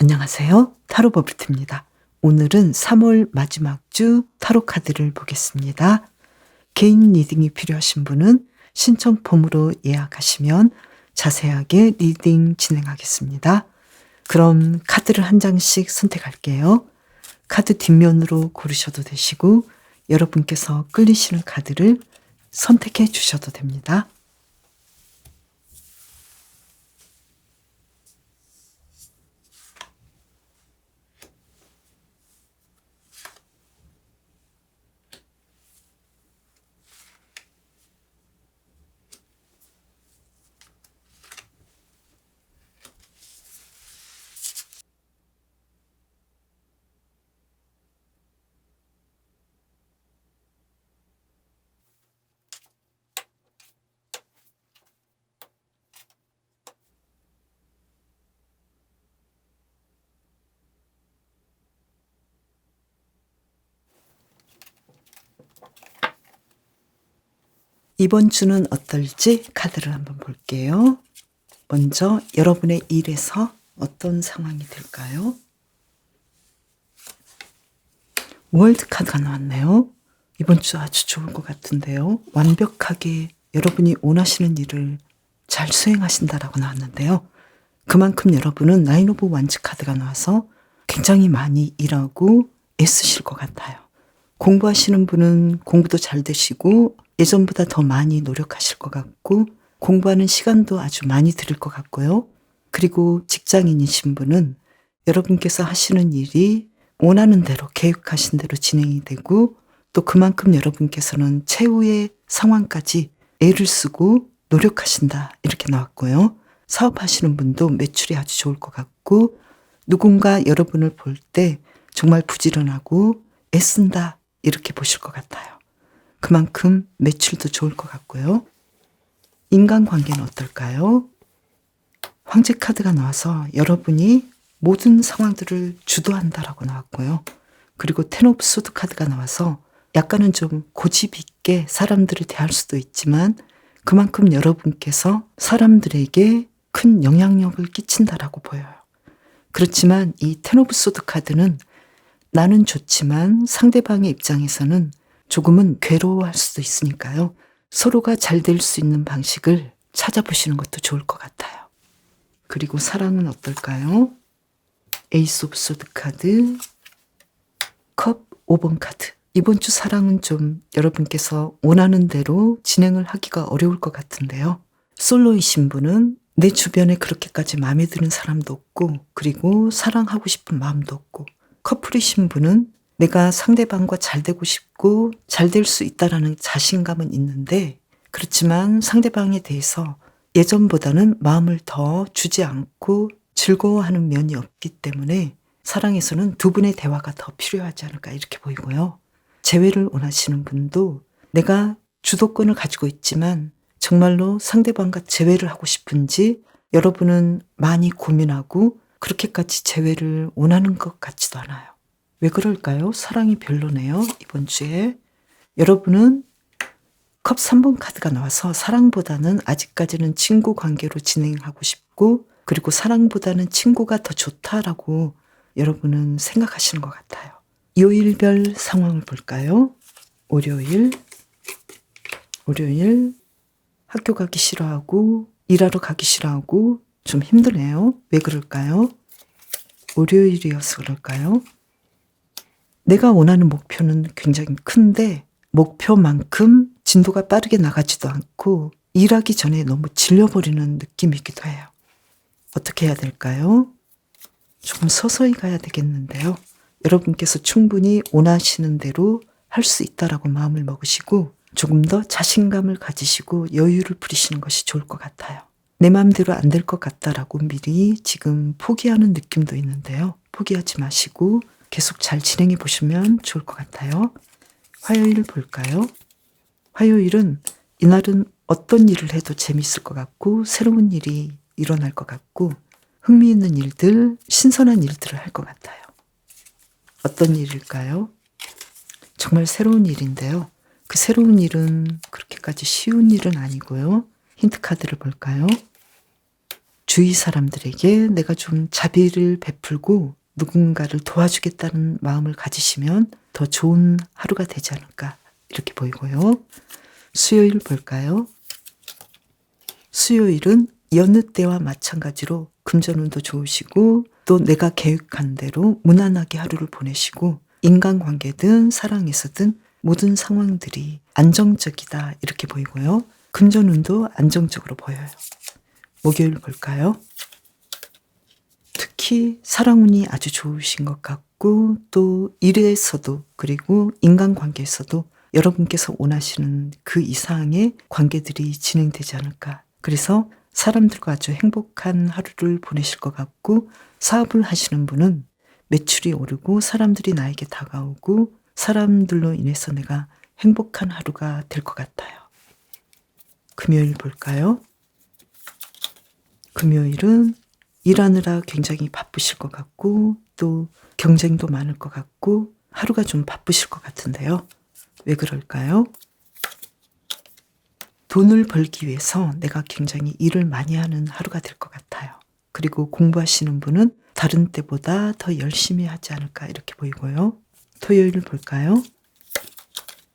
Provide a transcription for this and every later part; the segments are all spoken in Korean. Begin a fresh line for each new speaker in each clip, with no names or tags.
안녕하세요. 타로 버블트입니다. 오늘은 3월 마지막 주 타로 카드를 보겠습니다. 개인 리딩이 필요하신 분은 신청 폼으로 예약하시면 자세하게 리딩 진행하겠습니다. 그럼 카드를 한 장씩 선택할게요. 카드 뒷면으로 고르셔도 되시고 여러분께서 끌리시는 카드를 선택해 주셔도 됩니다. 이번 주는 어떨지 카드를 한번 볼게요. 먼저 여러분의 일에서 어떤 상황이 될까요? 월드 카드가 나왔네요. 이번 주 아주 좋을 것 같은데요. 완벽하게 여러분이 원하시는 일을 잘 수행하신다라고 나왔는데요. 그만큼 여러분은 나인 오브 완즈 카드가 나와서 굉장히 많이 일하고 애쓰실 것 같아요. 공부하시는 분은 공부도 잘 되시고 예전보다 더 많이 노력하실 것 같고 공부하는 시간도 아주 많이 들을 것 같고요. 그리고 직장인이신 분은 여러분께서 하시는 일이 원하는 대로 계획하신 대로 진행이 되고 또 그만큼 여러분께서는 최후의 상황까지 애를 쓰고 노력하신다 이렇게 나왔고요. 사업하시는 분도 매출이 아주 좋을 것 같고 누군가 여러분을 볼 때 정말 부지런하고 애쓴다 이렇게 보실 것 같아요. 그만큼 매출도 좋을 것 같고요. 인간관계는 어떨까요? 황제 카드가 나와서 여러분이 모든 상황들을 주도한다라고 나왔고요. 그리고 텐 오브 소드 카드가 나와서 약간은 좀 고집 있게 사람들을 대할 수도 있지만 그만큼 여러분께서 사람들에게 큰 영향력을 끼친다라고 보여요. 그렇지만 이 텐 오브 소드 카드는 나는 좋지만 상대방의 입장에서는 조금은 괴로워할 수도 있으니까요. 서로가 잘 될 수 있는 방식을 찾아보시는 것도 좋을 것 같아요. 그리고 사랑은 어떨까요? 에이스 오브 소드 카드, 컵 5번 카드. 이번 주 사랑은 좀 여러분께서 원하는 대로 진행을 하기가 어려울 것 같은데요. 솔로이신 분은 내 주변에 그렇게까지 마음에 드는 사람도 없고 그리고 사랑하고 싶은 마음도 없고 커플이신 분은 내가 상대방과 잘 되고 싶고 잘 될 수 있다라는 자신감은 있는데 그렇지만 상대방에 대해서 예전보다는 마음을 더 주지 않고 즐거워하는 면이 없기 때문에 사랑에서는 두 분의 대화가 더 필요하지 않을까 이렇게 보이고요. 재회를 원하시는 분도 내가 주도권을 가지고 있지만 정말로 상대방과 재회를 하고 싶은지 여러분은 많이 고민하고 그렇게까지 재회를 원하는 것 같지도 않아요. 왜 그럴까요? 사랑이 별로네요. 이번 주에. 여러분은 컵 3번 카드가 나와서 사랑보다는 아직까지는 친구 관계로 진행하고 싶고 그리고 사랑보다는 친구가 더 좋다라고 여러분은 생각하시는 것 같아요. 요일별 상황을 볼까요? 월요일 학교 가기 싫어하고 일하러 가기 싫어하고 좀 힘드네요. 왜 그럴까요? 월요일이어서 그럴까요? 내가 원하는 목표는 굉장히 큰데 목표만큼 진도가 빠르게 나가지도 않고 일하기 전에 너무 질려버리는 느낌이기도 해요. 어떻게 해야 될까요? 조금 서서히 가야 되겠는데요. 여러분께서 충분히 원하시는 대로 할 수 있다라고 마음을 먹으시고 조금 더 자신감을 가지시고 여유를 부리시는 것이 좋을 것 같아요. 내 마음대로 안 될 것 같다라고 미리 지금 포기하는 느낌도 있는데요. 포기하지 마시고 계속 잘 진행해 보시면 좋을 것 같아요. 화요일 볼까요? 화요일은 이날은 어떤 일을 해도 재밌을 것 같고 새로운 일이 일어날 것 같고 흥미있는 일들, 신선한 일들을 할 것 같아요. 어떤 일일까요? 정말 새로운 일인데요. 그 새로운 일은 그렇게까지 쉬운 일은 아니고요. 힌트 카드를 볼까요? 주위 사람들에게 내가 좀 자비를 베풀고 누군가를 도와주겠다는 마음을 가지시면 더 좋은 하루가 되지 않을까 이렇게 보이고요. 수요일 볼까요? 수요일은 여느 때와 마찬가지로 금전운도 좋으시고 또 내가 계획한 대로 무난하게 하루를 보내시고 인간관계든 사랑에서든 모든 상황들이 안정적이다 이렇게 보이고요. 금전운도 안정적으로 보여요. 목요일 볼까요? 특히 사랑운이 아주 좋으신 것 같고 또 일에서도 그리고 인간관계에서도 여러분께서 원하시는 그 이상의 관계들이 진행되지 않을까. 그래서 사람들과 아주 행복한 하루를 보내실 것 같고 사업을 하시는 분은 매출이 오르고 사람들이 나에게 다가오고 사람들로 인해서 내가 행복한 하루가 될 것 같아요. 금요일 볼까요? 금요일은 일하느라 굉장히 바쁘실 것 같고 또 경쟁도 많을 것 같고 하루가 좀 바쁘실 것 같은데요. 왜 그럴까요? 돈을 벌기 위해서 내가 굉장히 일을 많이 하는 하루가 될 것 같아요. 그리고 공부하시는 분은 다른 때보다 더 열심히 하지 않을까 이렇게 보이고요. 토요일 볼까요?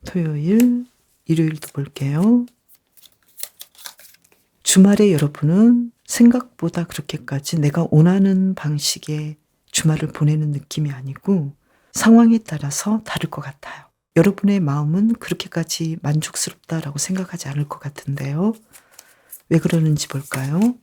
토요일, 일요일도 볼게요. 주말에 여러분은 생각보다 그렇게까지 내가 원하는 방식의 주말을 보내는 느낌이 아니고 상황에 따라서 다를 것 같아요. 여러분의 마음은 그렇게까지 만족스럽다라고 생각하지 않을 것 같은데요. 왜 그러는지 볼까요?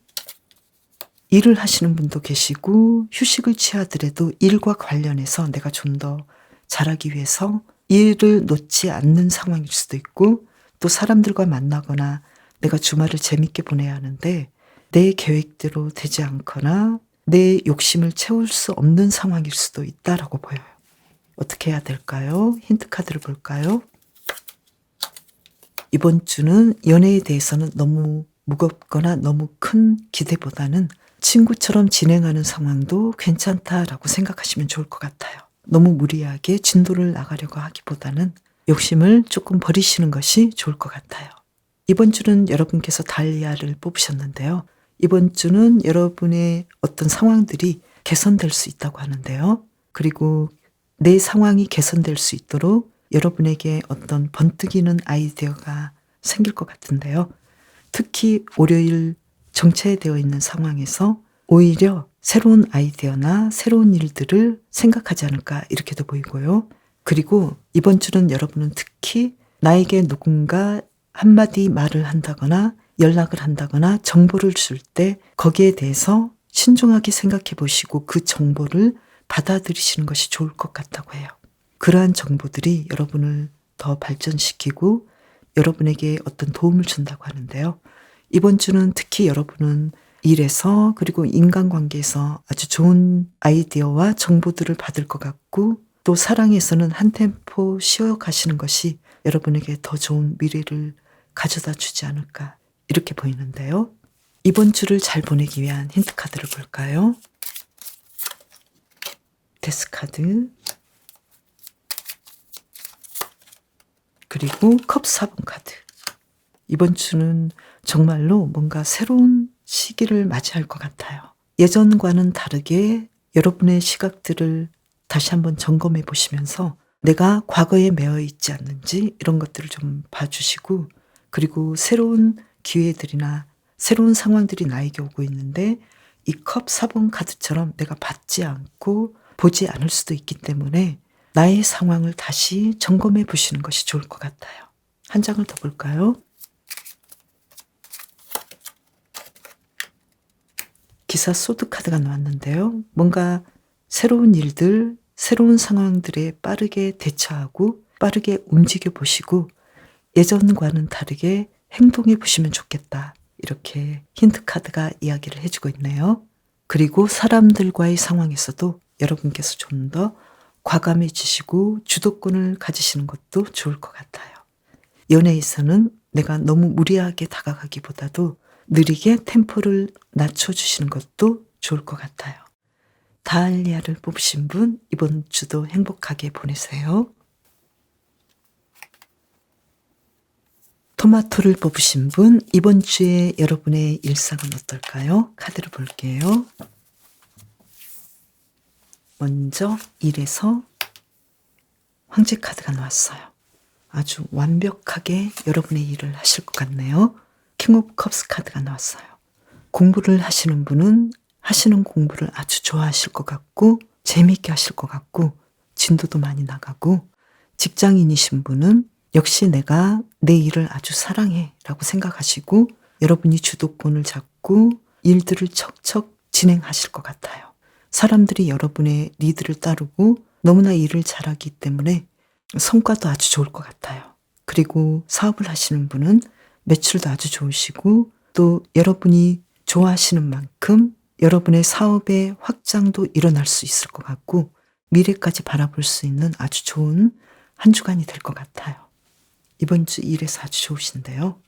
일을 하시는 분도 계시고 휴식을 취하더라도 일과 관련해서 내가 좀 더 잘하기 위해서 일을 놓지 않는 상황일 수도 있고 또 사람들과 만나거나 내가 주말을 재밌게 보내야 하는데 내 계획대로 되지 않거나 내 욕심을 채울 수 없는 상황일 수도 있다라고 보여요. 어떻게 해야 될까요? 힌트 카드를 볼까요? 이번 주는 연애에 대해서는 너무 무겁거나 너무 큰 기대보다는 친구처럼 진행하는 상황도 괜찮다라고 생각하시면 좋을 것 같아요. 너무 무리하게 진도를 나가려고 하기보다는 욕심을 조금 버리시는 것이 좋을 것 같아요. 이번 주는 여러분께서 달리아를 뽑으셨는데요. 이번 주는 여러분의 어떤 상황들이 개선될 수 있다고 하는데요. 그리고 내 상황이 개선될 수 있도록 여러분에게 어떤 번뜩이는 아이디어가 생길 것 같은데요. 특히 월요일 정체되어 있는 상황에서 오히려 새로운 아이디어나 새로운 일들을 생각하지 않을까 이렇게도 보이고요. 그리고 이번 주는 여러분은 특히 나에게 누군가 한마디 말을 한다거나 연락을 한다거나 정보를 줄 때 거기에 대해서 신중하게 생각해 보시고 그 정보를 받아들이시는 것이 좋을 것 같다고 해요. 그러한 정보들이 여러분을 더 발전시키고 여러분에게 어떤 도움을 준다고 하는데요. 이번 주는 특히 여러분은 일에서 그리고 인간관계에서 아주 좋은 아이디어와 정보들을 받을 것 같고 또 사랑에서는 한 템포 쉬어가시는 것이 여러분에게 더 좋은 미래를 가져다 주지 않을까 이렇게 보이는데요. 이번 주를 잘 보내기 위한 힌트 카드를 볼까요? 데스 카드 그리고 컵 4번 카드. 이번 주는 정말로 뭔가 새로운 시기를 맞이할 것 같아요. 예전과는 다르게 여러분의 시각들을 다시 한번 점검해 보시면서 내가 과거에 매여 있지 않는지 이런 것들을 좀 봐주시고 그리고 새로운 기회들이나 새로운 상황들이 나에게 오고 있는데 이 컵 4번 카드처럼 내가 받지 않고 보지 않을 수도 있기 때문에 나의 상황을 다시 점검해 보시는 것이 좋을 것 같아요. 한 장을 더 볼까요? 기사 소드 카드가 나왔는데요. 뭔가 새로운 일들, 새로운 상황들에 빠르게 대처하고 빠르게 움직여 보시고 예전과는 다르게 행동해 보시면 좋겠다. 이렇게 힌트 카드가 이야기를 해주고 있네요. 그리고 사람들과의 상황에서도 여러분께서 좀 더 과감해지시고 주도권을 가지시는 것도 좋을 것 같아요. 연애에서는 내가 너무 무리하게 다가가기보다도 느리게 템포를 낮춰주시는 것도 좋을 것 같아요. 다알리아를 뽑으신 분 이번 주도 행복하게 보내세요. 토마토를 뽑으신 분, 이번 주에 여러분의 일상은 어떨까요? 카드를 볼게요. 먼저 1에서 황제 카드가 나왔어요. 아주 완벽하게 여러분의 일을 하실 것 같네요. 킹 오브 컵스 카드가 나왔어요. 공부를 하시는 분은 하시는 공부를 아주 좋아하실 것 같고 재미있게 하실 것 같고 진도도 많이 나가고, 직장인이신 분은 역시 내가 내 일을 아주 사랑해 라고 생각하시고 여러분이 주도권을 잡고 일들을 척척 진행하실 것 같아요. 사람들이 여러분의 리드를 따르고 너무나 일을 잘하기 때문에 성과도 아주 좋을 것 같아요. 그리고 사업을 하시는 분은 매출도 아주 좋으시고 또 여러분이 좋아하시는 만큼 여러분의 사업의 확장도 일어날 수 있을 것 같고 미래까지 바라볼 수 있는 아주 좋은 한 주간이 될 것 같아요. 이번 주 일에서 아주 좋으신데요.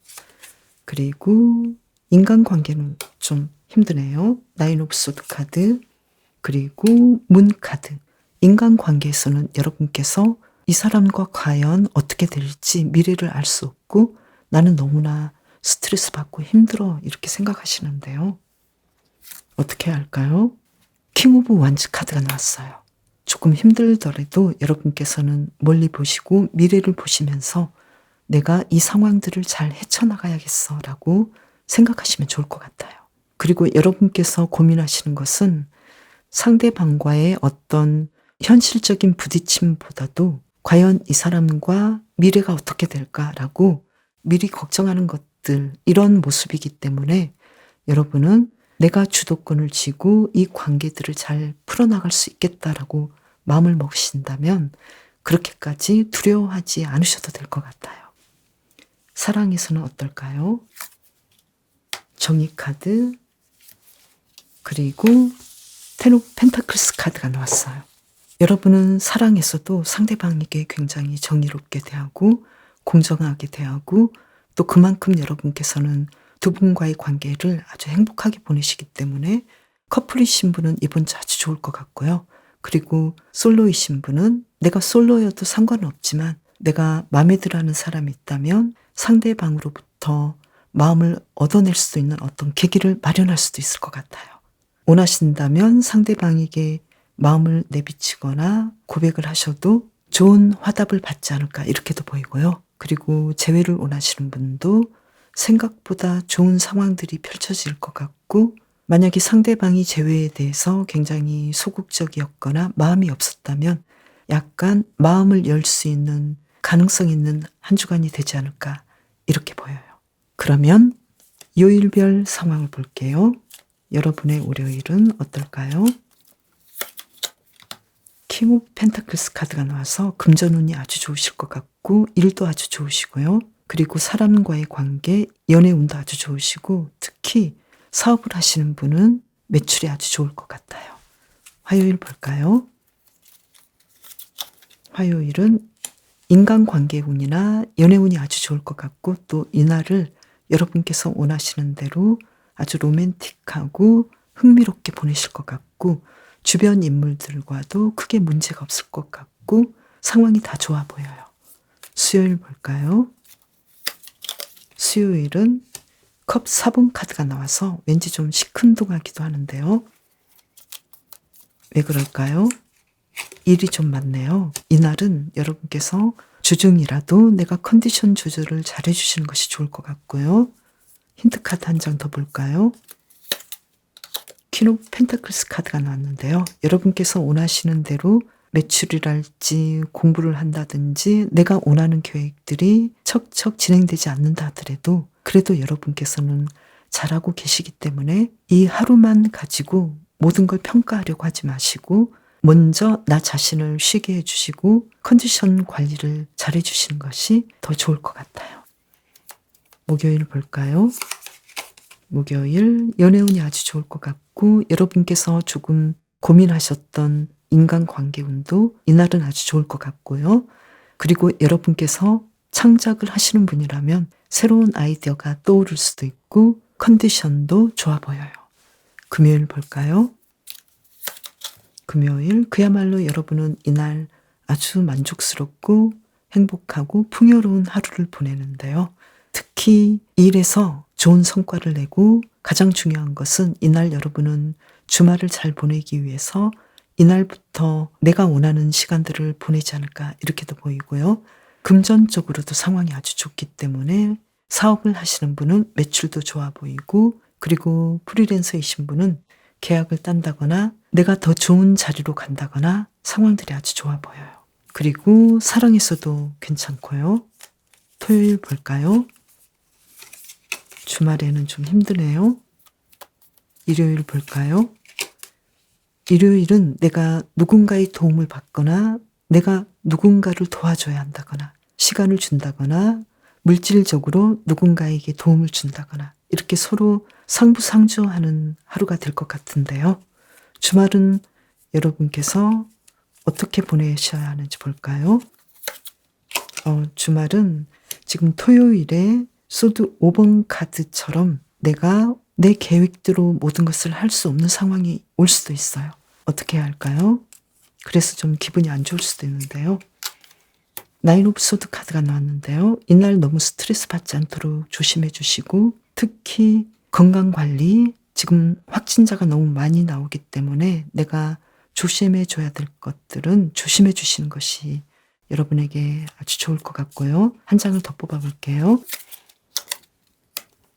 그리고 인간관계는 좀 힘드네요. 나인 오브 소드 카드, 그리고 문 카드. 인간관계에서는 여러분께서 이 사람과 과연 어떻게 될지 미래를 알 수 없고 나는 너무나 스트레스 받고 힘들어 이렇게 생각하시는데요. 어떻게 해야 할까요? 킹 오브 완즈 카드가 나왔어요. 조금 힘들더라도 여러분께서는 멀리 보시고 미래를 보시면서 내가 이 상황들을 잘 헤쳐나가야겠어 라고 생각하시면 좋을 것 같아요. 그리고 여러분께서 고민하시는 것은 상대방과의 어떤 현실적인 부딪힘보다도 과연 이 사람과 미래가 어떻게 될까라고 미리 걱정하는 것들, 이런 모습이기 때문에 여러분은 내가 주도권을 쥐고 이 관계들을 잘 풀어나갈 수 있겠다라고 마음을 먹으신다면 그렇게까지 두려워하지 않으셔도 될 것 같아요. 사랑에서는 어떨까요? 정의 카드, 그리고 텐 오브 펜타클스 카드가 나왔어요. 여러분은 사랑에서도 상대방에게 굉장히 정의롭게 대하고 공정하게 대하고 또 그만큼 여러분께서는 두 분과의 관계를 아주 행복하게 보내시기 때문에 커플이신 분은 이번 주 아주 좋을 것 같고요. 그리고 솔로이신 분은 내가 솔로여도 상관은 없지만 내가 마음에 들어하는 사람이 있다면 상대방으로부터 마음을 얻어낼 수 있는 어떤 계기를 마련할 수도 있을 것 같아요. 원하신다면 상대방에게 마음을 내비치거나 고백을 하셔도 좋은 화답을 받지 않을까 이렇게도 보이고요. 그리고 재회를 원하시는 분도 생각보다 좋은 상황들이 펼쳐질 것 같고, 만약에 상대방이 재회에 대해서 굉장히 소극적이었거나 마음이 없었다면 약간 마음을 열 수 있는 가능성 있는 한 주간이 되지 않을까 이렇게 보여요. 그러면 요일별 상황을 볼게요. 여러분의 월요일은 어떨까요? 킹 오브 펜타클스 카드가 나와서 금전운이 아주 좋으실 것 같고 일도 아주 좋으시고요. 그리고 사람과의 관계, 연애운도 아주 좋으시고 특히 사업을 하시는 분은 매출이 아주 좋을 것 같아요. 화요일 볼까요? 화요일은 인간관계 운이나 연애운이 아주 좋을 것 같고 또 이날을 여러분께서 원하시는 대로 아주 로맨틱하고 흥미롭게 보내실 것 같고 주변 인물들과도 크게 문제가 없을 것 같고 상황이 다 좋아 보여요. 수요일 볼까요? 수요일은 컵 4번 카드가 나와서 왠지 좀 시큰둥하기도 하는데요. 왜 그럴까요? 일이 좀 많네요. 이날은 여러분께서 주중이라도 내가 컨디션 조절을 잘 해주시는 것이 좋을 것 같고요. 힌트 카드 한 장 더 볼까요? 퀸 오브 펜타클스 카드가 나왔는데요. 여러분께서 원하시는 대로 매출이랄지 공부를 한다든지 내가 원하는 계획들이 척척 진행되지 않는다 하더라도 그래도 여러분께서는 잘하고 계시기 때문에 이 하루만 가지고 모든 걸 평가하려고 하지 마시고 먼저 나 자신을 쉬게 해주시고 컨디션 관리를 잘 해주시는 것이 더 좋을 것 같아요. 목요일 볼까요? 목요일 연애운이 아주 좋을 것 같고 여러분께서 조금 고민하셨던 인간관계 운도 이날은 아주 좋을 것 같고요. 그리고 여러분께서 창작을 하시는 분이라면 새로운 아이디어가 떠오를 수도 있고 컨디션도 좋아 보여요. 금요일 볼까요? 금요일 그야말로 여러분은 이날 아주 만족스럽고 행복하고 풍요로운 하루를 보내는데요. 특히 일에서 좋은 성과를 내고 가장 중요한 것은 이날 여러분은 주말을 잘 보내기 위해서 이날부터 내가 원하는 시간들을 보내지 않을까 이렇게도 보이고요. 금전적으로도 상황이 아주 좋기 때문에 사업을 하시는 분은 매출도 좋아 보이고, 그리고 프리랜서이신 분은 계약을 딴다거나 내가 더 좋은 자리로 간다거나 상황들이 아주 좋아 보여요. 그리고 사랑에서도 괜찮고요. 토요일 볼까요? 주말에는 좀 힘드네요. 일요일 볼까요? 일요일은 내가 누군가의 도움을 받거나 내가 누군가를 도와줘야 한다거나 시간을 준다거나 물질적으로 누군가에게 도움을 준다거나 이렇게 서로 상부상조하는 하루가 될 것 같은데요. 주말은 여러분께서 어떻게 보내셔야 하는지 볼까요? 주말은 지금 토요일에 소드 5번 카드처럼 내가 내 계획대로 모든 것을 할 수 없는 상황이 올 수도 있어요. 어떻게 해야 할까요? 그래서 좀 기분이 안 좋을 수도 있는데요. 나인 오브 소드 카드가 나왔는데요. 이날 너무 스트레스 받지 않도록 조심해 주시고, 특히 건강관리, 지금 확진자가 너무 많이 나오기 때문에 내가 조심해 줘야 될 것들은 조심해 주시는 것이 여러분에게 아주 좋을 것 같고요. 한 장을 더 뽑아볼게요.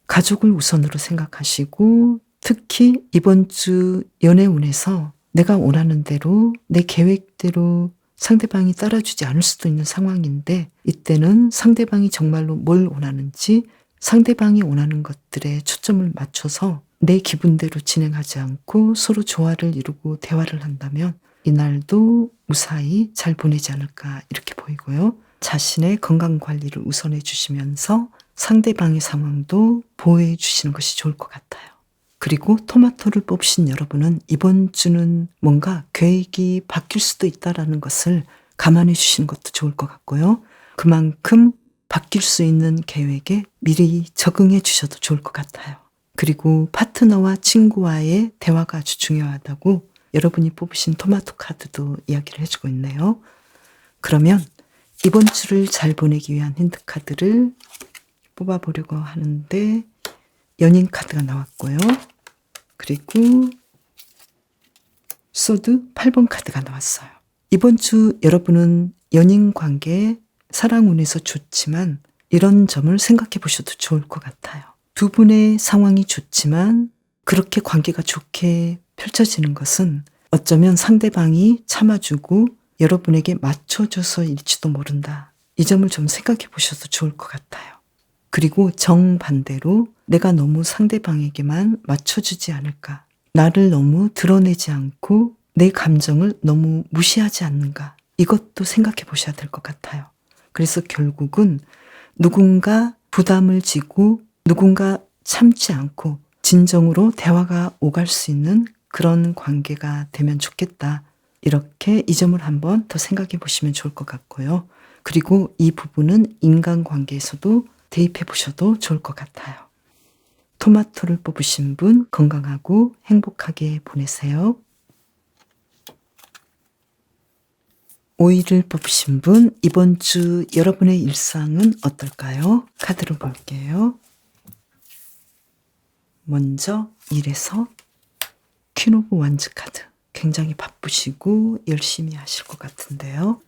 가족을 우선으로 생각하시고, 특히 이번 주 연애운에서 내가 원하는 대로 내 계획대로 상대방이 따라주지 않을 수도 있는 상황인데, 이때는 상대방이 정말로 뭘 원하는지 상대방이 원하는 것들에 초점을 맞춰서 내 기분대로 진행하지 않고 서로 조화를 이루고 대화를 한다면 이날도 무사히 잘 보내지 않을까 이렇게 보이고요. 자신의 건강관리를 우선해 주시면서 상대방의 상황도 보호해 주시는 것이 좋을 것 같아요. 그리고 토마토를 뽑으신 여러분은 이번 주는 뭔가 계획이 바뀔 수도 있다는 것을 감안해 주시는 것도 좋을 것 같고요. 그만큼 바뀔 수 있는 계획에 미리 적응해 주셔도 좋을 것 같아요. 그리고 파트너와 친구와의 대화가 아주 중요하다고 여러분이 뽑으신 토마토 카드도 이야기를 해주고 있네요. 그러면 이번 주를 잘 보내기 위한 힌트 카드를 뽑아보려고 하는데 연인 카드가 나왔고요. 그리고 소드 8번 카드가 나왔어요. 이번 주 여러분은 연인 관계, 사랑운에서 좋지만 이런 점을 생각해 보셔도 좋을 것 같아요. 두 분의 상황이 좋지만 그렇게 관계가 좋게 펼쳐지는 것은 어쩌면 상대방이 참아주고 여러분에게 맞춰줘서일지도 모른다. 이 점을 좀 생각해 보셔도 좋을 것 같아요. 그리고 정반대로 내가 너무 상대방에게만 맞춰주지 않을까. 나를 너무 드러내지 않고 내 감정을 너무 무시하지 않는가. 이것도 생각해 보셔야 될 것 같아요. 그래서 결국은 누군가 부담을 지고 누군가 참지 않고 진정으로 대화가 오갈 수 있는 그런 관계가 되면 좋겠다. 이렇게 이 점을 한번 더 생각해 보시면 좋을 것 같고요. 그리고 이 부분은 인간관계에서도 대입해 보셔도 좋을 것 같아요. 토마토를 뽑으신 분 건강하고 행복하게 보내세요. 오이를 뽑으신 분 이번 주 여러분의 일상은 어떨까요? 카드를 볼게요. 먼저 일에서 퀸 오브 완즈 카드. 굉장히 바쁘시고 열심히 하실 것 같은데요.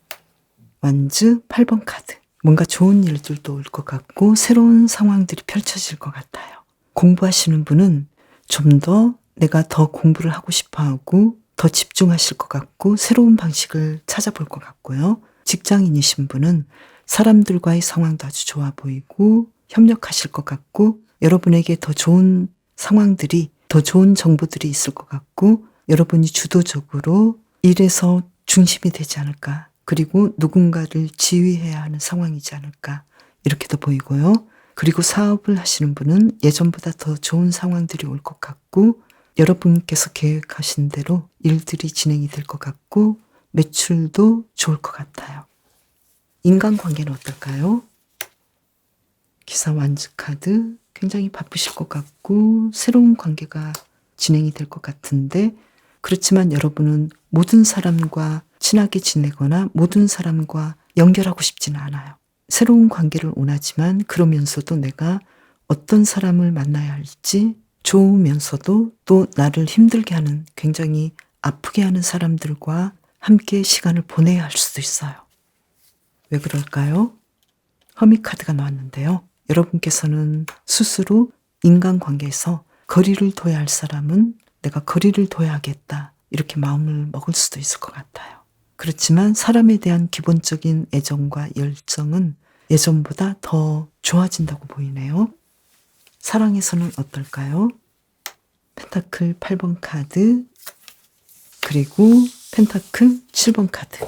완즈 8번 카드. 뭔가 좋은 일들도 올 것 같고 새로운 상황들이 펼쳐질 것 같아요. 공부하시는 분은 좀 더 내가 더 공부를 하고 싶어 하고 더 집중하실 것 같고 새로운 방식을 찾아볼 것 같고요. 직장인이신 분은 사람들과의 상황도 아주 좋아 보이고 협력하실 것 같고 여러분에게 더 좋은 상황들이 더 좋은 정보들이 있을 것 같고 여러분이 주도적으로 일에서 중심이 되지 않을까. 그리고 누군가를 지휘해야 하는 상황이지 않을까. 이렇게도 보이고요. 그리고 사업을 하시는 분은 예전보다 더 좋은 상황들이 올 것 같고 여러분께서 계획하신 대로 일들이 진행이 될 것 같고 매출도 좋을 것 같아요. 인간관계는 어떨까요? 기사 완즈 카드. 굉장히 바쁘실 것 같고 새로운 관계가 진행이 될 것 같은데 그렇지만 여러분은 모든 사람과 친하게 지내거나 모든 사람과 연결하고 싶지는 않아요. 새로운 관계를 원하지만 그러면서도 내가 어떤 사람을 만나야 할지 좋으면서도 또 나를 힘들게 하는, 굉장히 아프게 하는 사람들과 함께 시간을 보내야 할 수도 있어요. 왜 그럴까요? 허미 카드가 나왔는데요. 여러분께서는 스스로 인간관계에서 거리를 둬야 할 사람은 내가 거리를 둬야겠다, 이렇게 마음을 먹을 수도 있을 것 같아요. 그렇지만 사람에 대한 기본적인 애정과 열정은 예전보다 더 좋아진다고 보이네요. 사랑에서는 어떨까요? 펜타클 8번 카드, 그리고 펜타클 7번 카드.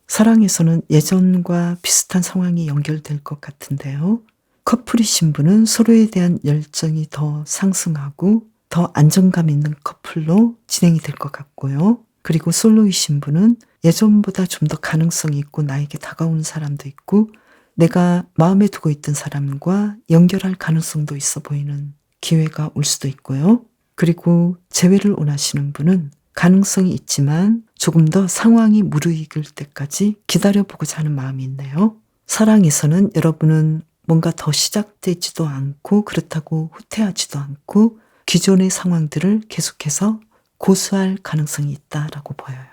사랑에서는 예전과 비슷한 상황이 연결될 것 같은데요. 커플이신 분은 서로에 대한 열정이 더 상승하고 더 안정감 있는 커플로 진행이 될 것 같고요. 그리고 솔로이신 분은 예전보다 좀 더 가능성이 있고 나에게 다가오는 사람도 있고 내가 마음에 두고 있던 사람과 연결할 가능성도 있어 보이는 기회가 올 수도 있고요. 그리고 재회를 원하시는 분은 가능성이 있지만 조금 더 상황이 무르익을 때까지 기다려보고자 하는 마음이 있네요. 사랑에서는 여러분은 뭔가 더 시작되지도 않고 그렇다고 후퇴하지도 않고 기존의 상황들을 계속해서 고수할 가능성이 있다라고 보여요.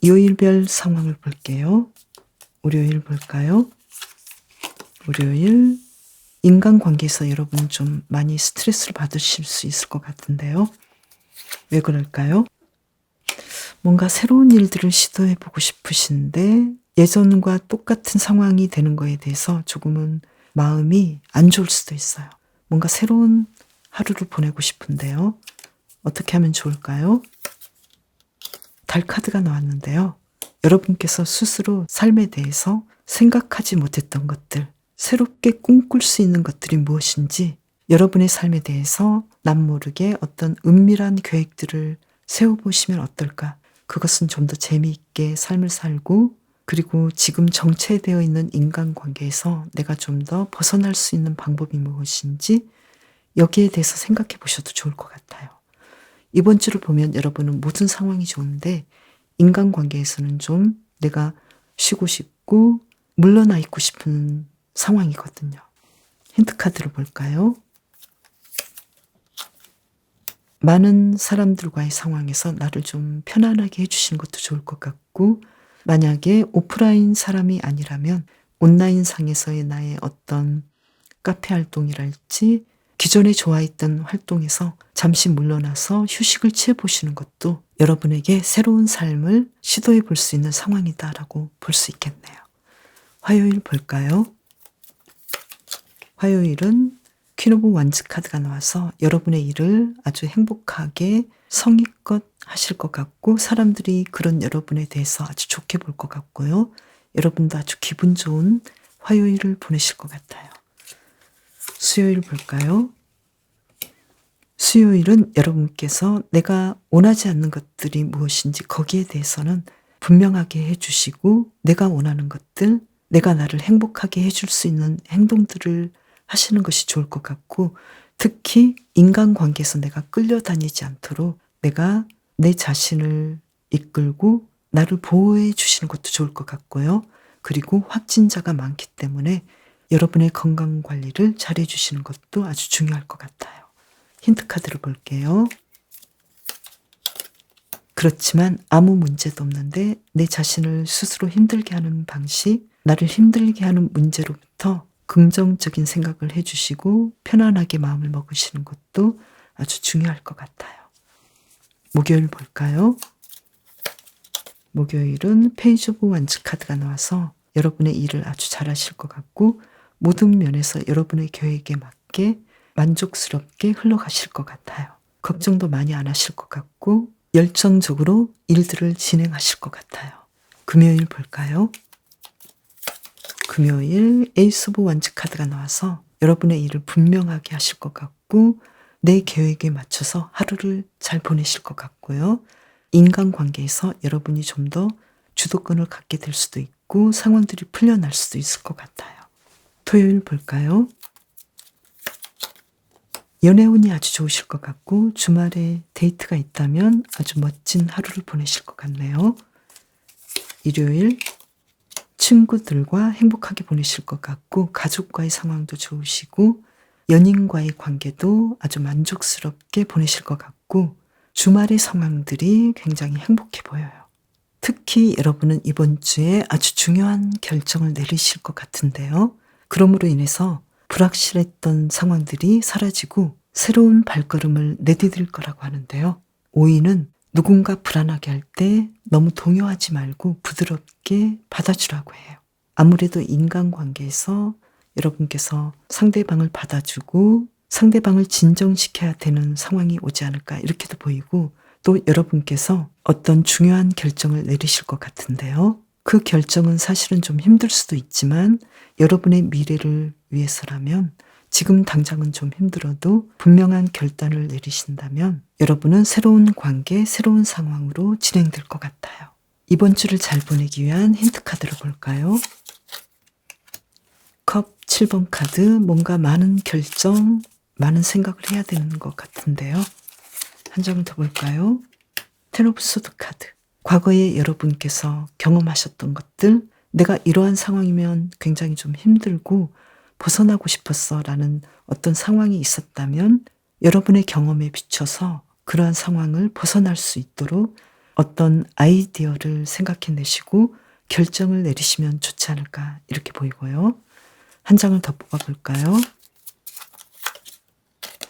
요일별 상황을 볼게요. 월요일 볼까요? 월요일 인간관계에서 여러분 좀 많이 스트레스를 받으실 수 있을 것 같은데요. 왜 그럴까요? 뭔가 새로운 일들을 시도해보고 싶으신데 예전과 똑같은 상황이 되는 거에 대해서 조금은 마음이 안 좋을 수도 있어요. 뭔가 새로운 하루를 보내고 싶은데요. 어떻게 하면 좋을까요? 달 카드가 나왔는데요. 여러분께서 스스로 삶에 대해서 생각하지 못했던 것들, 새롭게 꿈꿀 수 있는 것들이 무엇인지 여러분의 삶에 대해서 남모르게 어떤 은밀한 계획들을 세워보시면 어떨까? 그것은 좀 더 재미있게 삶을 살고 그리고 지금 정체되어 있는 인간관계에서 내가 좀 더 벗어날 수 있는 방법이 무엇인지 여기에 대해서 생각해 보셔도 좋을 것 같아요. 이번 주를 보면 여러분은 모든 상황이 좋은데 인간관계에서는 좀 내가 쉬고 싶고 물러나 있고 싶은 상황이거든요. 힌트 카드를 볼까요? 많은 사람들과의 상황에서 나를 좀 편안하게 해주시는 것도 좋을 것 같고 만약에 오프라인 사람이 아니라면 온라인 상에서의 나의 어떤 카페 활동이랄지 기존에 좋아했던 활동에서 잠시 물러나서 휴식을 취해보시는 것도 여러분에게 새로운 삶을 시도해 볼 수 있는 상황이다라고 볼 수 있겠네요. 화요일 볼까요? 화요일은 퀸 오브 완즈 카드가 나와서 여러분의 일을 아주 행복하게 성의껏 하실 것 같고 사람들이 그런 여러분에 대해서 아주 좋게 볼 것 같고요. 여러분도 아주 기분 좋은 화요일을 보내실 것 같아요. 수요일 볼까요? 수요일은 여러분께서 내가 원하지 않는 것들이 무엇인지 거기에 대해서는 분명하게 해주시고 내가 원하는 것들, 내가 나를 행복하게 해줄 수 있는 행동들을 하시는 것이 좋을 것 같고 특히 인간관계에서 내가 끌려다니지 않도록 내가 내 자신을 이끌고 나를 보호해 주시는 것도 좋을 것 같고요. 그리고 확진자가 많기 때문에 여러분의 건강관리를 잘해 주시는 것도 아주 중요할 것 같아요. 힌트 카드를 볼게요. 그렇지만 아무 문제도 없는데 내 자신을 스스로 힘들게 하는 방식, 나를 힘들게 하는 문제로부터 긍정적인 생각을 해주시고 편안하게 마음을 먹으시는 것도 아주 중요할 것 같아요. 목요일 볼까요? 목요일은 페이지 오브 완즈 카드가 나와서 여러분의 일을 아주 잘하실 것 같고 모든 면에서 여러분의 계획에 맞게 만족스럽게 흘러가실 것 같아요. 걱정도 많이 안 하실 것 같고 열정적으로 일들을 진행하실 것 같아요. 금요일 볼까요? 금요일 에이스 오브 완즈 카드가 나와서 여러분의 일을 분명하게 하실 것 같고 내 계획에 맞춰서 하루를 잘 보내실 것 같고요. 인간관계에서 여러분이 좀 더 주도권을 갖게 될 수도 있고 상황들이 풀려날 수도 있을 것 같아요. 토요일 볼까요? 연애운이 아주 좋으실 것 같고 주말에 데이트가 있다면 아주 멋진 하루를 보내실 것 같네요. 일요일 친구들과 행복하게 보내실 것 같고 가족과의 상황도 좋으시고 연인과의 관계도 아주 만족스럽게 보내실 것 같고 주말의 상황들이 굉장히 행복해 보여요. 특히 여러분은 이번 주에 아주 중요한 결정을 내리실 것 같은데요. 그러므로 인해서 불확실했던 상황들이 사라지고 새로운 발걸음을 내디딜 거라고 하는데요. 오이는 누군가 불안하게 할 때 너무 동요하지 말고 부드럽게 받아주라고 해요. 아무래도 인간관계에서 여러분께서 상대방을 받아주고 상대방을 진정시켜야 되는 상황이 오지 않을까 이렇게도 보이고, 또 여러분께서 어떤 중요한 결정을 내리실 것 같은데요. 그 결정은 사실은 좀 힘들 수도 있지만 여러분의 미래를 위해서라면 지금 당장은 좀 힘들어도 분명한 결단을 내리신다면 여러분은 새로운 관계, 새로운 상황으로 진행될 것 같아요. 이번 주를 잘 보내기 위한 힌트 카드를 볼까요? 컵 7번 카드, 뭔가 많은 결정, 많은 생각을 해야 되는 것 같은데요. 한 장을 더 볼까요? 텐 오브 소드 카드. 과거에 여러분께서 경험하셨던 것들, 내가 이러한 상황이면 굉장히 좀 힘들고 벗어나고 싶었어 라는 어떤 상황이 있었다면 여러분의 경험에 비춰서 그러한 상황을 벗어날 수 있도록 어떤 아이디어를 생각해내시고 결정을 내리시면 좋지 않을까 이렇게 보이고요. 한 장을 더 뽑아볼까요?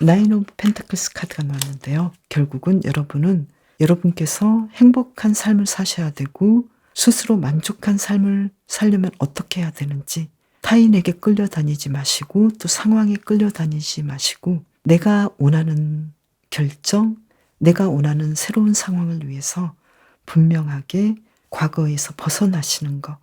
나인 오브 펜타클스 카드가 나왔는데요. 결국은 여러분은 여러분께서 행복한 삶을 사셔야 되고 스스로 만족한 삶을 살려면 어떻게 해야 되는지, 타인에게 끌려다니지 마시고 또 상황에 끌려다니지 마시고 내가 원하는 결정, 내가 원하는 새로운 상황을 위해서 분명하게 과거에서 벗어나시는 것,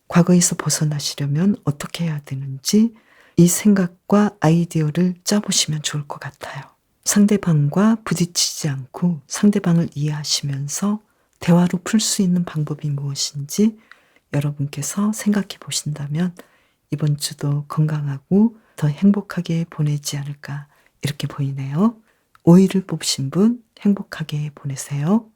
과거에서 벗어나시려면 어떻게 해야 되는지 이 생각과 아이디어를 짜보시면 좋을 것 같아요. 상대방과 부딪히지 않고 상대방을 이해하시면서 대화로 풀 수 있는 방법이 무엇인지 여러분께서 생각해 보신다면 이번 주도 건강하고 더 행복하게 보내지 않을까 이렇게 보이네요. 오이를 뽑으신 분 행복하게 보내세요.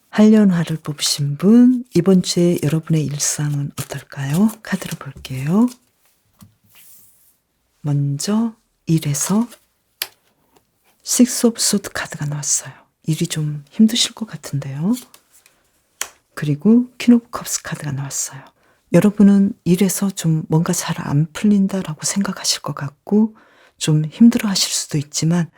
한련화를 뽑으신 분, 이번 주에 여러분의 일상은 어떨까요? 카드를 볼게요. 먼저 일에서 식스 오브 소드 카드가 나왔어요. 일이 좀 힘드실 것 같은데요. 그리고 퀸 오브 컵스 카드가 나왔어요. 여러분은 일에서 좀 뭔가 잘 안 풀린다라고 생각하실 것 같고 좀 힘들어 하실 수도 있지만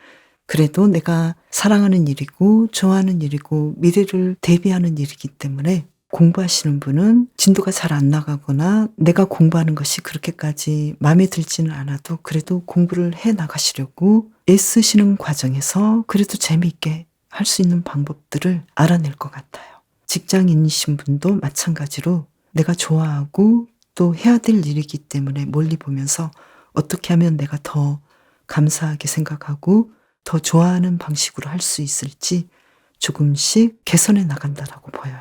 그래도 내가 사랑하는 일이고 좋아하는 일이고 미래를 대비하는 일이기 때문에 공부하시는 분은 진도가 잘 안 나가거나 내가 공부하는 것이 그렇게까지 마음에 들지는 않아도 그래도 공부를 해 나가시려고 애쓰시는 과정에서 그래도 재미있게 할 수 있는 방법들을 알아낼 것 같아요. 직장인이신 분도 마찬가지로 내가 좋아하고 또 해야 될 일이기 때문에 멀리 보면서 어떻게 하면 내가 더 감사하게 생각하고 더 좋아하는 방식으로 할 수 있을지 조금씩 개선해 나간다라고 보여요.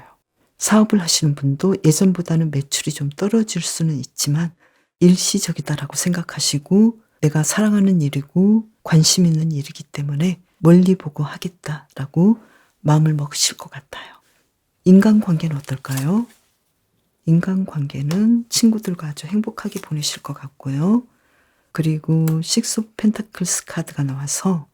사업을 하시는 분도 예전보다는 매출이 좀 떨어질 수는 있지만 일시적이다라고 생각하시고 내가 사랑하는 일이고 관심 있는 일이기 때문에 멀리 보고 하겠다라고 마음을 먹으실 것 같아요. 인간관계는 어떨까요? 인간관계는 친구들과 아주 행복하게 보내실 것 같고요. 그리고 식스 오브 펜타클스 카드가 나와서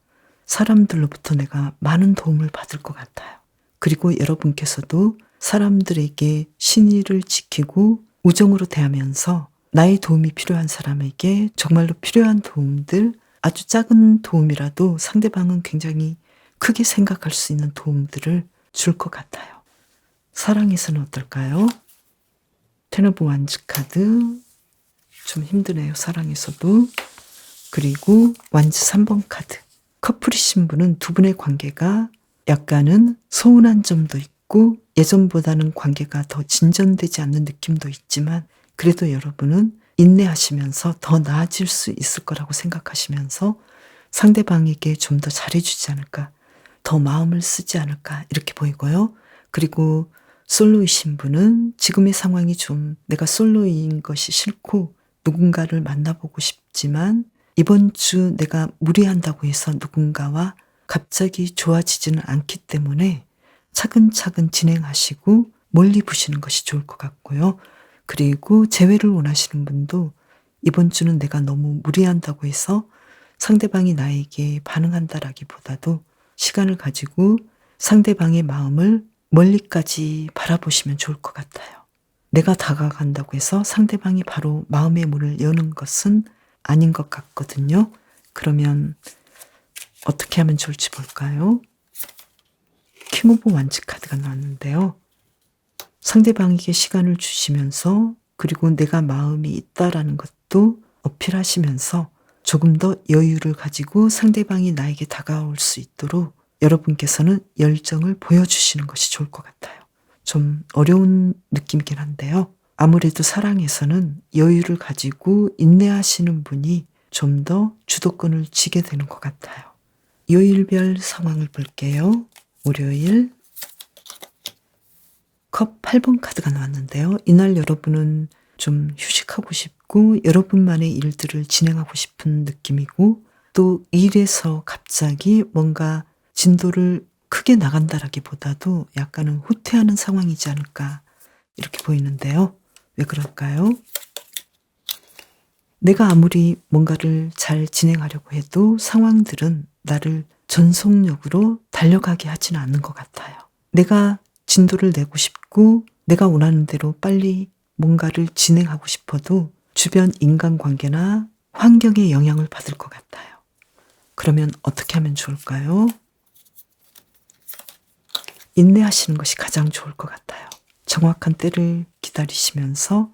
사람들로부터 내가 많은 도움을 받을 것 같아요. 그리고 여러분께서도 사람들에게 신의를 지키고 우정으로 대하면서 나의 도움이 필요한 사람에게 정말로 필요한 도움들, 아주 작은 도움이라도 상대방은 굉장히 크게 생각할 수 있는 도움들을 줄 것 같아요. 사랑에서는 어떨까요? 텐 오브 완즈 카드, 좀 힘드네요. 사랑에서도. 그리고 완즈 3번 카드. 커플이신 분은 두 분의 관계가 약간은 서운한 점도 있고 예전보다는 관계가 더 진전되지 않는 느낌도 있지만 그래도 여러분은 인내하시면서 더 나아질 수 있을 거라고 생각하시면서 상대방에게 좀 더 잘해주지 않을까, 더 마음을 쓰지 않을까 이렇게 보이고요. 그리고 솔로이신 분은 지금의 상황이 좀 내가 솔로인 것이 싫고 누군가를 만나보고 싶지만 이번 주 내가 무리한다고 해서 누군가와 갑자기 좋아지지는 않기 때문에 차근차근 진행하시고 멀리 보시는 것이 좋을 것 같고요. 그리고 재회를 원하시는 분도 이번 주는 내가 너무 무리한다고 해서 상대방이 나에게 반응한다라기보다도 시간을 가지고 상대방의 마음을 멀리까지 바라보시면 좋을 것 같아요. 내가 다가간다고 해서 상대방이 바로 마음의 문을 여는 것은 아닌 것 같거든요. 그러면 어떻게 하면 좋을지 볼까요? 킹 오브 완즈 카드가 나왔는데요. 상대방에게 시간을 주시면서 그리고 내가 마음이 있다라는 것도 어필하시면서 조금 더 여유를 가지고 상대방이 나에게 다가올 수 있도록 여러분께서는 열정을 보여주시는 것이 좋을 것 같아요. 좀 어려운 느낌이긴 한데요. 아무래도 사랑에서는 여유를 가지고 인내하시는 분이 좀 더 주도권을 쥐게 되는 것 같아요. 요일별 상황을 볼게요. 월요일 컵 8번 카드가 나왔는데요. 이날 여러분은 좀 휴식하고 싶고 여러분만의 일들을 진행하고 싶은 느낌이고 또 일에서 갑자기 뭔가 진도를 크게 나간다라기보다도 약간은 후퇴하는 상황이지 않을까 이렇게 보이는데요. 왜 그럴까요? 내가 아무리 뭔가를 잘 진행하려고 해도 상황들은 나를 전속력으로 달려가게 하지는 않는 것 같아요. 내가 진도를 내고 싶고 내가 원하는 대로 빨리 뭔가를 진행하고 싶어도 주변 인간관계나 환경의 영향을 받을 것 같아요. 그러면 어떻게 하면 좋을까요? 인내하시는 것이 가장 좋을 것 같아요. 정확한 때를 기다리시면서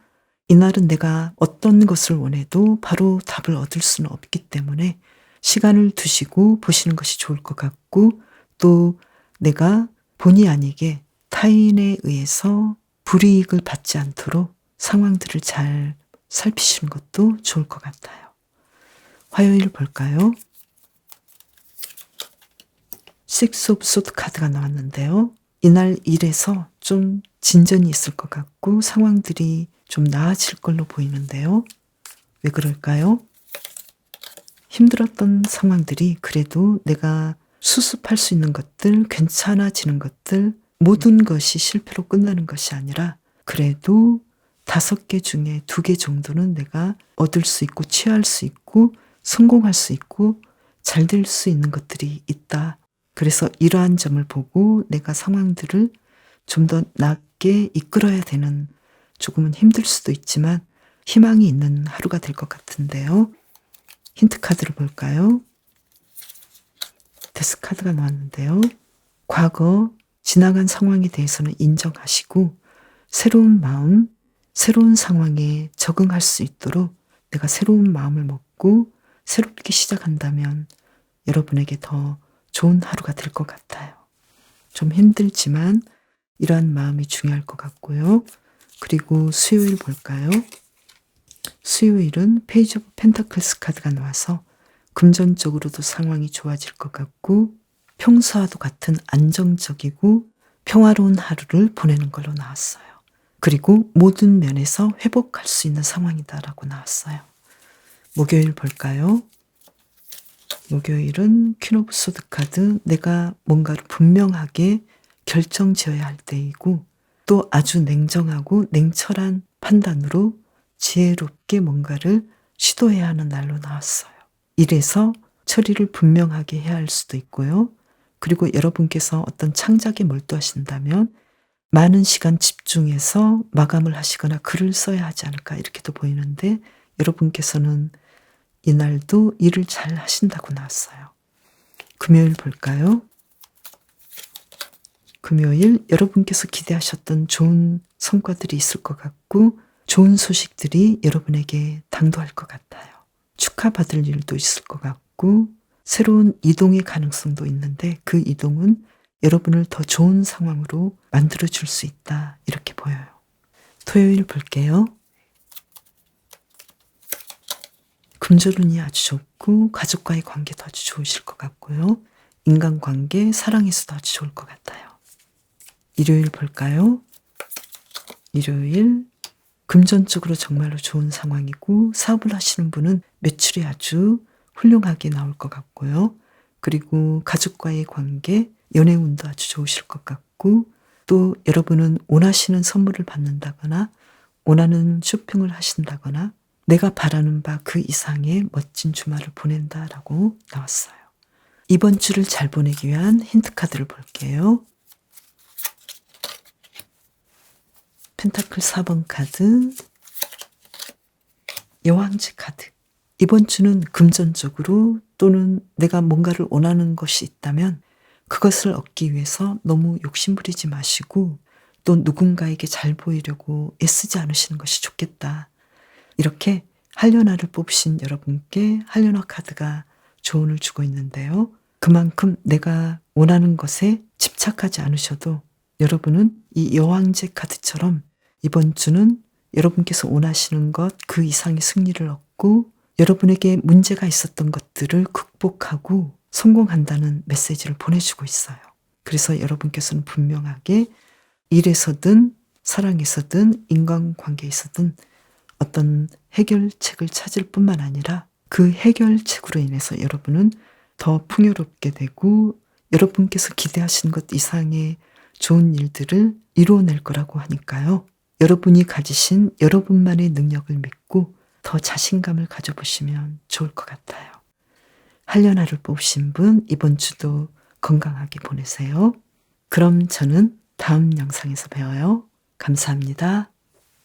이날은 내가 어떤 것을 원해도 바로 답을 얻을 수는 없기 때문에 시간을 두시고 보시는 것이 좋을 것 같고 또 내가 본의 아니게 타인에 의해서 불이익을 받지 않도록 상황들을 잘 살피시는 것도 좋을 것 같아요. 화요일 볼까요? 식스 오브 소드 카드가 나왔는데요. 이날 일에서 좀 진전이 있을 것 같고 상황들이 좀 나아질 걸로 보이는데요. 왜 그럴까요? 힘들었던 상황들이 그래도 내가 수습할 수 있는 것들, 괜찮아지는 것들, 모든 것이 실패로 끝나는 것이 아니라 그래도 5개 중에 2개 정도는 내가 얻을 수 있고 취할 수 있고 성공할 수 있고 잘 될 수 있는 것들이 있다. 그래서 이러한 점을 보고 내가 상황들을 좀 더 낫게 이끌어야 되는 조금은 힘들 수도 있지만 희망이 있는 하루가 될 것 같은데요. 힌트 카드를 볼까요? 데스 카드가 나왔는데요. 과거 지나간 상황에 대해서는 인정하시고 새로운 마음, 새로운 상황에 적응할 수 있도록 내가 새로운 마음을 먹고 새롭게 시작한다면 여러분에게 더 좋은 하루가 될 것 같아요. 좀 힘들지만 이러한 마음이 중요할 것 같고요. 그리고 수요일 볼까요? 수요일은 페이지 오브 펜타클스 카드가 나와서 금전적으로도 상황이 좋아질 것 같고 평소와도 같은 안정적이고 평화로운 하루를 보내는 걸로 나왔어요. 그리고 모든 면에서 회복할 수 있는 상황이다라고 나왔어요. 목요일 볼까요? 목요일은 퀸 오브 소드 카드, 내가 뭔가를 분명하게 결정지어야 할 때이고 또 아주 냉정하고 냉철한 판단으로 지혜롭게 뭔가를 시도해야 하는 날로 나왔어요. 이래서 처리를 분명하게 해야 할 수도 있고요. 그리고 여러분께서 어떤 창작에 몰두하신다면 많은 시간 집중해서 마감을 하시거나 글을 써야 하지 않을까 이렇게도 보이는데 여러분께서는 이날도 일을 잘 하신다고 나왔어요. 금요일 볼까요? 금요일 여러분께서 기대하셨던 좋은 성과들이 있을 것 같고 좋은 소식들이 여러분에게 당도할 것 같아요. 축하받을 일도 있을 것 같고 새로운 이동의 가능성도 있는데 그 이동은 여러분을 더 좋은 상황으로 만들어줄 수 있다 이렇게 보여요. 토요일 볼게요. 금전운이 아주 좋고 가족과의 관계도 아주 좋으실 것 같고요. 인간관계, 사랑에서도 아주 좋을 것 같아요. 일요일 볼까요? 일요일 금전적으로 정말로 좋은 상황이고 사업을 하시는 분은 매출이 아주 훌륭하게 나올 것 같고요. 그리고 가족과의 관계, 연애운도 아주 좋으실 것 같고 또 여러분은 원하시는 선물을 받는다거나 원하는 쇼핑을 하신다거나 내가 바라는 바 그 이상의 멋진 주말을 보낸다라고 나왔어요. 이번 주를 잘 보내기 위한 힌트 카드를 볼게요. 펜타클 4번 카드, 여왕제 카드. 이번 주는 금전적으로 또는 내가 뭔가를 원하는 것이 있다면 그것을 얻기 위해서 너무 욕심부리지 마시고 또 누군가에게 잘 보이려고 애쓰지 않으시는 것이 좋겠다. 이렇게 한련화를 뽑으신 여러분께 한련화 카드가 조언을 주고 있는데요. 그만큼 내가 원하는 것에 집착하지 않으셔도 여러분은 이 여왕제 카드처럼 이번 주는 여러분께서 원하시는 것 그 이상의 승리를 얻고 여러분에게 문제가 있었던 것들을 극복하고 성공한다는 메시지를 보내주고 있어요. 그래서 여러분께서는 분명하게 일에서든 사랑에서든 인간관계에서든 어떤 해결책을 찾을 뿐만 아니라 그 해결책으로 인해서 여러분은 더 풍요롭게 되고 여러분께서 기대하시는 것 이상의 좋은 일들을 이루어낼 거라고 하니까요. 여러분이 가지신 여러분만의 능력을 믿고 더 자신감을 가져보시면 좋을 것 같아요. 한련화를 뽑으신 분 이번 주도 건강하게 보내세요. 그럼 저는 다음 영상에서 봬요. 감사합니다.